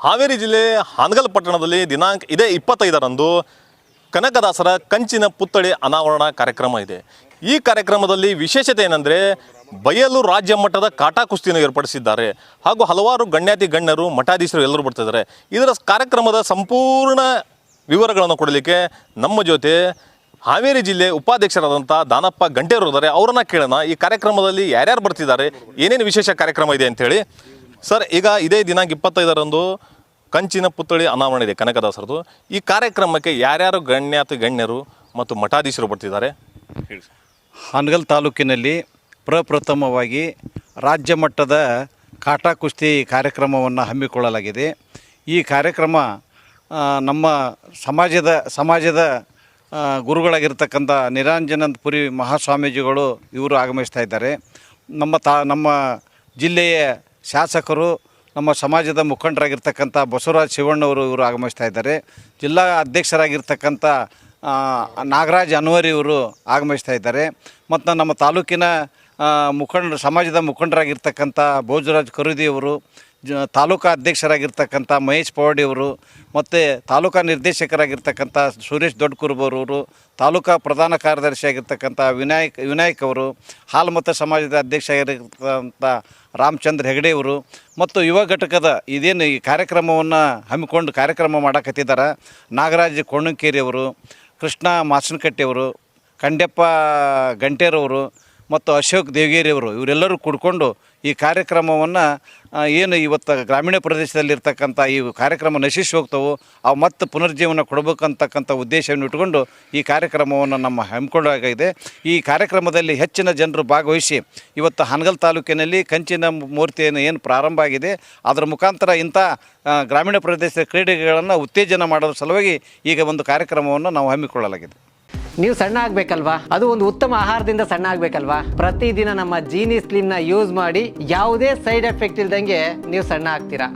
ಹಾವೇರಿ ಜಿಲ್ಲೆ ಹಾನಗಲ್ ಪಟ್ಟಣದಲ್ಲಿ ದಿನಾಂಕ ಇದೇ 25ರಂದು ಕನಕದಾಸರ ಕಂಚಿನ ಪುತ್ಥಳಿ ಅನಾವರಣ ಕಾರ್ಯಕ್ರಮ ಇದೆ. ಈ ಕಾರ್ಯಕ್ರಮದಲ್ಲಿ ವಿಶೇಷತೆ ಏನಂದರೆ ಬಯಲು ರಾಜ್ಯ ಮಟ್ಟದ ಕಾಟಾ ಕುಸ್ತಿಯನ್ನು ಏರ್ಪಡಿಸಿದ್ದಾರೆ ಹಾಗೂ ಹಲವಾರು ಗಣ್ಯಾತಿ ಗಣ್ಯರು ಮಠಾಧೀಶರು ಎಲ್ಲರೂ ಬರ್ತಿದ್ದಾರೆ. ಇದರ ಕಾರ್ಯಕ್ರಮದ ಸಂಪೂರ್ಣ ವಿವರಗಳನ್ನು ಕೊಡಲಿಕ್ಕೆ ನಮ್ಮ ಜೊತೆ ಹಾವೇರಿ ಜಿಲ್ಲೆ ಉಪಾಧ್ಯಕ್ಷರಾದಂಥ ದಾನಪ್ಪ ಗಂಟೇರು ಇದ್ದಾರೆ. ಅವರನ್ನು ಕೇಳೋಣ ಈ ಕಾರ್ಯಕ್ರಮದಲ್ಲಿ ಯಾರ್ಯಾರು ಬರ್ತಿದ್ದಾರೆ, ಏನೇನು ವಿಶೇಷ ಕಾರ್ಯಕ್ರಮ ಇದೆ ಅಂಥೇಳಿ. ಸರ್, ಈಗ ಇದೇ ದಿನಾಂಕ 25ರಂದು ಕಂಚಿನ ಪುತ್ಥಳಿ ಅನಾವರಣ ಇದೆ ಕನಕದಾಸರದು. ಈ ಕಾರ್ಯಕ್ರಮಕ್ಕೆ ಯಾರ್ಯಾರು ಗಣ್ಯರು ಮತ್ತು ಮಠಾಧೀಶರು ಬರ್ತಿದ್ದಾರೆ ಹೇಳಿ. ಹಾನಗಲ್ ತಾಲೂಕಿನಲ್ಲಿ ಪ್ರಪ್ರಥಮವಾಗಿ ರಾಜ್ಯ ಮಟ್ಟದ ಕಾಟಾ ಕುಸ್ತಿ ಕಾರ್ಯಕ್ರಮವನ್ನು ಹಮ್ಮಿಕೊಳ್ಳಲಾಗಿದೆ. ಈ ಕಾರ್ಯಕ್ರಮ ನಮ್ಮ ಸಮಾಜದ ಗುರುಗಳಾಗಿರ್ತಕ್ಕಂಥ ನಿರಂಜನಪುರಿ ಮಹಾಸ್ವಾಮೀಜಿಗಳು ಇವರು ಆಗಮಿಸ್ತಾ ಇದ್ದಾರೆ. ನಮ್ಮ ಜಿಲ್ಲೆಯ ಶಾಸಕರು, ನಮ್ಮ ಸಮಾಜದ ಮುಖಂಡರಾಗಿರ್ತಕ್ಕಂಥ ಬಸವರಾಜ್ ಶಿವಣ್ಣವರು ಇವರು ಆಗಮಿಸ್ತಾ ಇದ್ದಾರೆ. ಜಿಲ್ಲಾ ಅಧ್ಯಕ್ಷರಾಗಿರ್ತಕ್ಕಂಥ ನಾಗರಾಜ್ ಅನ್ವರಿ ಇವರು ಆಗಮಿಸ್ತಾ ಇದ್ದಾರೆ. ಮತ್ತು ನಮ್ಮ ತಾಲೂಕಿನ ಸಮಾಜದ ಮುಖಂಡರಾಗಿರ್ತಕ್ಕಂಥ ಭೋಜರಾಜ್ ಕರುದಿಯವರು, ತಾಲೂಕಾ ಅಧ್ಯಕ್ಷರಾಗಿರ್ತಕ್ಕಂಥ ಮಹೇಶ್ ಪವಾಡಿಯವರು, ಮತ್ತು ತಾಲೂಕಾ ನಿರ್ದೇಶಕರಾಗಿರ್ತಕ್ಕಂಥ ಸುರೇಶ್ ದೊಡ್ಡಕುರುಬರವರು, ತಾಲೂಕಾ ಪ್ರಧಾನ ಕಾರ್ಯದರ್ಶಿಯಾಗಿರ್ತಕ್ಕಂಥ ವಿನಾಯಕ್ ಅವರು, ಹಾಲುಮತ ಸಮಾಜದ ಅಧ್ಯಕ್ಷ ಆಗಿರ್ತಕ್ಕಂಥ ರಾಮಚಂದ್ರ ಹೆಗಡೆಯವರು, ಮತ್ತು ಯುವ ಘಟಕದ ಇದೇನು ಈ ಕಾರ್ಯಕ್ರಮವನ್ನು ಹಮ್ಮಿಕೊಂಡು ಕಾರ್ಯಕ್ರಮ ಮಾಡಕತ್ತಿದ್ದಾರೆ ನಾಗರಾಜ್ ಕೊಣ್ಣಕೇರಿಯವರು, ಕೃಷ್ಣ ಮಾಸನಕಟ್ಟೆಯವರು, ಕಂಡೆಪ್ಪ ಗಂಟೇರವರು ಮತ್ತು ಅಶೋಕ್ ದೇವಗೇರಿಯವರು ಇವರೆಲ್ಲರೂ ಕೂಡಿಕೊಂಡು ಈ ಕಾರ್ಯಕ್ರಮವನ್ನು ಏನು ಇವತ್ತು ಗ್ರಾಮೀಣ ಪ್ರದೇಶದಲ್ಲಿರ್ತಕ್ಕಂಥ ಈ ಕಾರ್ಯಕ್ರಮ ನಶಿಸಿ ಹೋಗ್ತವೆ ಅವು ಮತ್ತೆ ಪುನರ್ಜೀವನ ಕೊಡಬೇಕಂತಕ್ಕಂಥ ಉದ್ದೇಶವನ್ನು ಇಟ್ಕೊಂಡು ಈ ಕಾರ್ಯಕ್ರಮವನ್ನು ನಮ್ಮ ಹಮ್ಮಿಕೊಳ್ಳಲಾಗಿದೆ. ಈ ಕಾರ್ಯಕ್ರಮದಲ್ಲಿ ಹೆಚ್ಚಿನ ಜನರು ಭಾಗವಹಿಸಿ ಇವತ್ತು ಹಾನಗಲ್ ತಾಲೂಕಿನಲ್ಲಿ ಕಂಚಿನ ಮೂರ್ತಿಯನ್ನು ಏನು ಪ್ರಾರಂಭ ಆಗಿದೆ ಅದರ ಮುಖಾಂತರ ಇಂಥ ಗ್ರಾಮೀಣ ಪ್ರದೇಶದ ಕ್ರೀಡೆಗಳನ್ನು ಉತ್ತೇಜನ ಮಾಡೋದ್ರ ಸಲುವಾಗಿ ಈಗ ಒಂದು ಕಾರ್ಯಕ್ರಮವನ್ನು ನಾವು ಹಮ್ಮಿಕೊಳ್ಳಲಾಗಿದೆ. ನೀವು ಸಣ್ಣ ಆಗಬೇಕಲ್ವಾ, ಅದು ಒಂದು ಉತ್ತಮ ಆಹಾರದಿಂದ ಸಣ್ಣ ಆಗಬೇಕಲ್ವಾ. ಪ್ರತಿದಿನ ನಮ್ಮ ಜೀನಿ ಸ್ಲಿಮ್ನ ಯೂಸ್ ಮಾಡಿ ಯಾವುದೇ ಸೈಡ್ ಎಫೆಕ್ಟ್ ಇಲ್ದಂಗೆ ನೀವು ಸಣ್ಣ ಆಗ್ತೀರಾ.